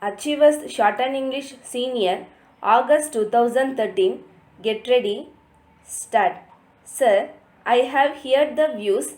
Achievers Shorten English Senior, August 2013. Get ready. Start. Sir, I have heard the views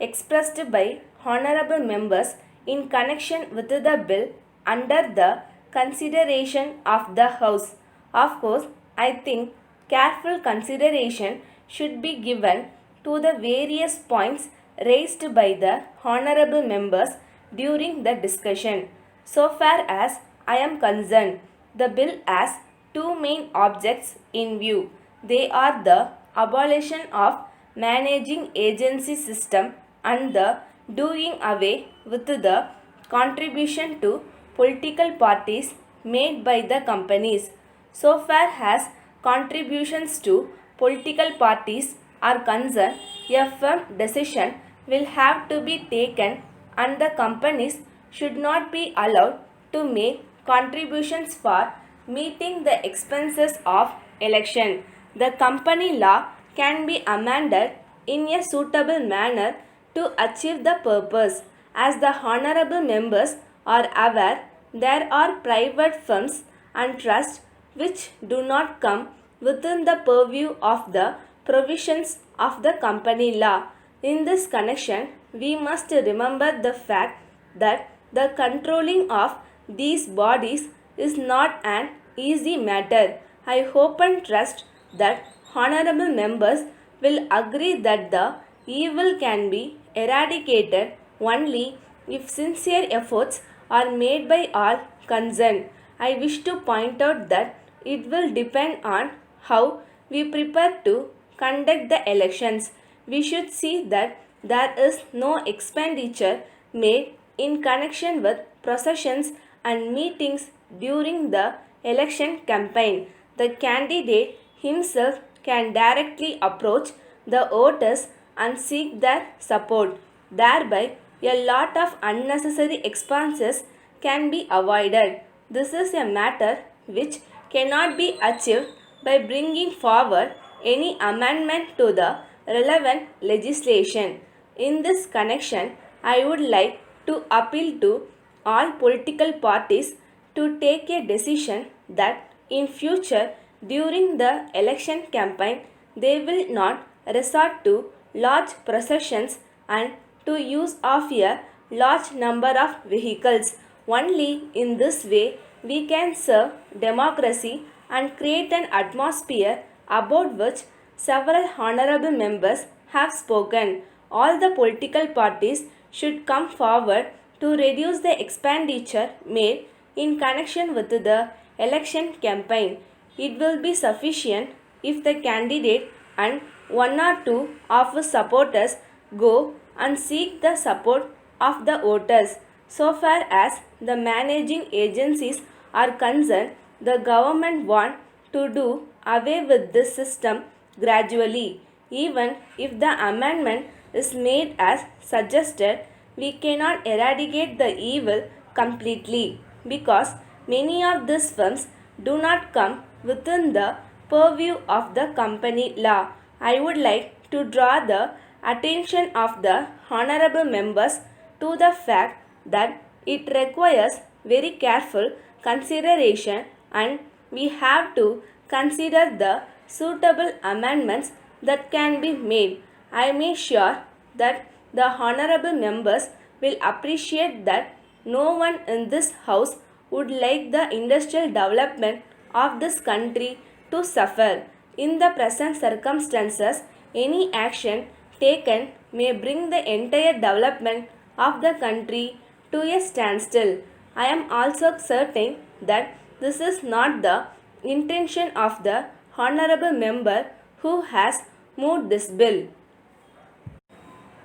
expressed by honorable members in connection with the bill under the consideration of the House. Of course, I think careful consideration should be given to the various points raised by the honorable members during the discussion. So far as I am concerned, the bill has two main objects in view. They are the abolition of managing agency system and the doing away with the contribution to political parties made by the companies. So far as contributions to political parties are concerned, a firm decision will have to be taken and the companies should not be allowed to make contributions for meeting the expenses of election. The company law can be amended in a suitable manner to achieve the purpose. As the honorable members are aware, there are private firms and trusts which do not come within the purview of the provisions of the company law. In this connection, we must remember the fact that the controlling of these bodies is not an easy matter. I hope and trust that honorable members will agree that the evil can be eradicated only if sincere efforts are made by all concerned. I wish to point out that it will depend on how we prepare to conduct the elections. We should see that there is no expenditure made in connection with processions and meetings during the election campaign. The candidate himself can directly approach the voters and seek their support. Thereby, a lot of unnecessary expenses can be avoided. This is a matter which cannot be achieved by bringing forward any amendment to the relevant legislation. In this connection, I would like to appeal to all political parties to take a decision that in future during the election campaign they will not resort to large processions and to use of a large number of vehicles. Only in this way we can serve democracy and create an atmosphere about which several honorable members have spoken. All the political parties should come forward to reduce the expenditure made in connection with the election campaign. It will be sufficient if the candidate and one or two of his supporters go and seek the support of the voters. So far as the managing agencies are concerned, the government want to do away with this system gradually. Even if the amendment is made as suggested, we cannot eradicate the evil completely because many of these firms do not come within the purview of the company law. I would like to draw the attention of the honorable members to the fact that it requires very careful consideration and we have to consider the suitable amendments that can be made. I am sure that the honorable members will appreciate that no one in this house would like the industrial development of this country to suffer. In the present circumstances, any action taken may bring the entire development of the country to a standstill. I am also certain that this is not the intention of the honorable member who has moved this bill.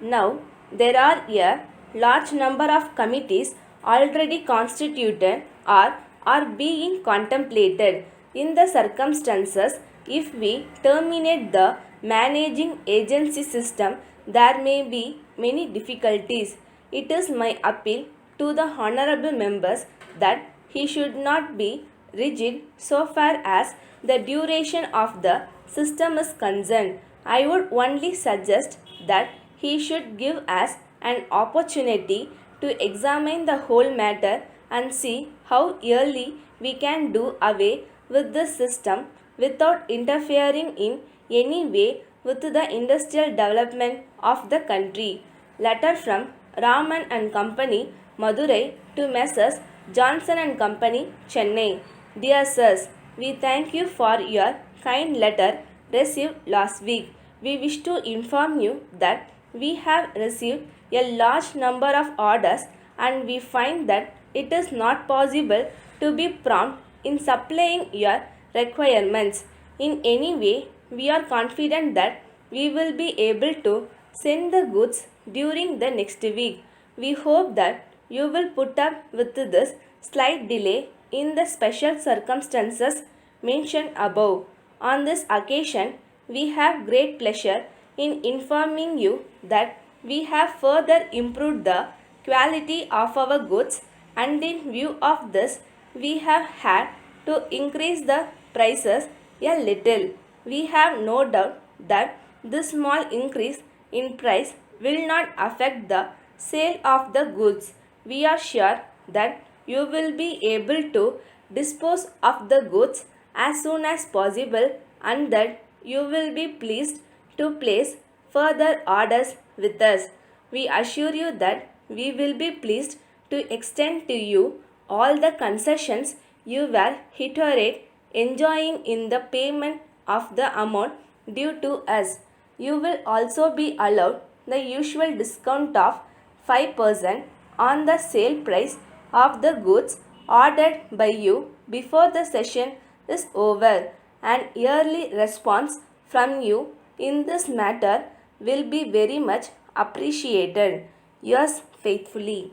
Now, there are a large number of committees already constituted or are being contemplated. In the circumstances, if we terminate the managing agency system, there may be many difficulties. It is my appeal to the honorable members that he should not be rigid so far as the duration of the system is concerned. I would only suggest that he should give us an opportunity to examine the whole matter and see how early we can do away with this system without interfering in any way with the industrial development of the country. Letter from Raman and Company, Madurai to Messrs. Johnson and Company, Chennai. Dear Sirs, we thank you for your kind letter received last week. We wish to inform you that we have received a large number of orders and we find that it is not possible to be prompt in supplying your requirements in any way. We are confident that we will be able to send the goods during the next week. We hope that you will put up with this slight delay in the special circumstances mentioned above. On this occasion, we have great pleasure in informing you that we have further improved the quality of our goods, and in view of this, we have had to increase the prices a little. We have no doubt that this small increase in price will not affect the sale of the goods. We are sure that you will be able to dispose of the goods as soon as possible and that you will be pleased to place further orders with us. We assure you that we will be pleased to extend to you all the concessions you were hitherto enjoying in the payment of the amount due to us. You will also be allowed the usual discount of 5% on the sale price of the goods ordered by you before the session is over. An early response from you in this matter will be very much appreciated. Yours faithfully.